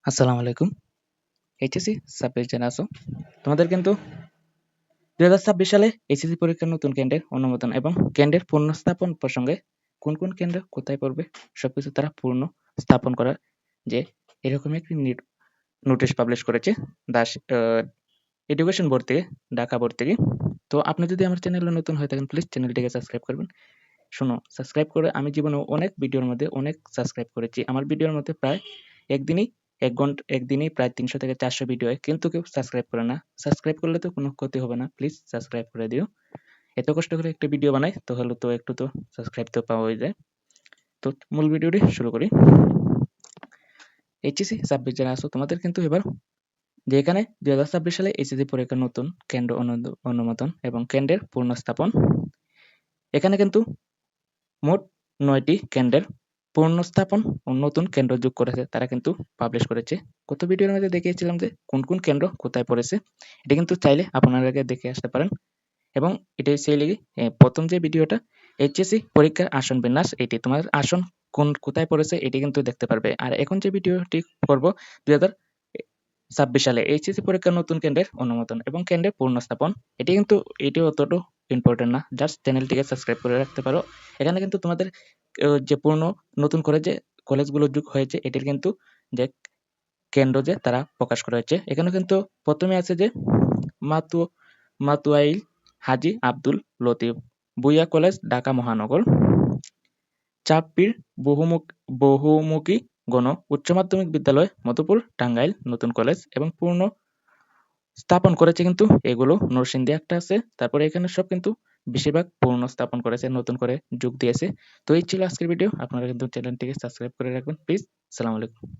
আসসালামু আলাইকুম। HSC subject যারা আছো তোমাদের কিন্তু 2026 সালে এইচএসসি পরীক্ষার নতুন কেন্দ্রের অনুমোদন এবং কেন্দ্রের পুনঃস্থাপন প্রসঙ্গে কোন কোন কেন্দ্র কোথায় পড়বে সবকিছু তারা পূর্ণ স্থাপন করার যে এরকম একটি নোটিশ পাবলিশ করেছে দাস এডুকেশন বোর্ড থেকে, ঢাকা বোর্ড থেকে। তো আপনি যদি আমার চ্যানেলে নতুন হয়ে থাকেন প্লিজ চ্যানেলটিকে সাবস্ক্রাইব করবেন। শোনো, সাবস্ক্রাইব করে আমি জীবনে অনেক ভিডিওর মধ্যে অনেক সাবস্ক্রাইব করেছি। আমার ভিডিওর মধ্যে প্রায় একদিনই একদিনই প্রায় 300 থেকে 400 ভিডিও হয়, কিন্তু কেউ সাবস্ক্রাইব করে না। সাবস্ক্রাইব করলে তো কোনো ক্ষতি হবে না, প্লিজ সাবস্ক্রাইব করে দিও। এত কষ্ট করে একটা ভিডিও বানাই তাহলে তো একটু তো সাবস্ক্রাইব তো পাওয়াই যায়। তো মূল ভিডিওটি শুরু করি। এইচএসসি সাবজেক্ট যারা আছো তোমাদের কিন্তু এবার যে এখানে 2026 সালে এইচএসসি পরীক্ষার নতুন কেন্দ্র অনুমোদন এবং কেন্দ্রের পুনঃস্থাপন, এখানে কিন্তু মোট 9টি কেন্দ্রের পুনঃস্থাপন ও নতুন কেন্দ্র যোগ করেছে, তারা কিন্তু পাবলিশ করেছে। গত ভিডিওর মধ্যে দেখিয়েছিলাম যে কোন কোন কেন্দ্র কোথায় পড়েছে, এটা কিন্তু চাইলে আপনারা আগে দেখে আসতে পারেন। এবং এটাই সেই লেগে প্রথম যে ভিডিওটা এইচএসসি পরীক্ষার আসন বিন্যাস, এটি তোমার আসন কোথায় পড়েছে এটি কিন্তু দেখতে পারবে। আর এখন যে ভিডিওটি করব 2026 সালে এইচএসসি পরীক্ষার নতুন কেন্দ্রের অনুমোদন এবং কেন্দ্রের পুনঃস্থাপন, এটি অতটা ইম্পর্টেন্ট না, জাস্ট চ্যানেলটিকে সাবস্ক্রাইব করে রাখতে পারো। এখানে কিন্তু তোমাদের যে নতুন করে যে কলেজগুলো যোগ হয়েছে এটির কিন্তু যে কেন্দ্র যে তারা প্রকাশ করা হয়েছে। এখানে কিন্তু প্রথমে আছে যে মাতু মাতুয়াইল হাজী আব্দুল লতিফ ভুঁইয়া কলেজ, ঢাকা মহানগর। চাঁদপীর বহুমুখী গণ উচ্চ মাধ্যমিক বিদ্যালয়, মধুপুর, টাঙ্গাইল নতুন কলেজ এবং পূর্ণ স্থাপন করেছে কিন্তু এগুলো নরসিংদী একটা আছে। তারপরে এখানে সব কিন্তু বেশিরভাগ পূর্ণ স্থাপন করেছে, নতুন করে যোগ দিয়েছে। তো এই ছিল আজকের ভিডিও। আপনারা কিন্তু চ্যানেলটিকে সাবস্ক্রাইব করে রাখবেন প্লিজ। আসসালামু আলাইকুম।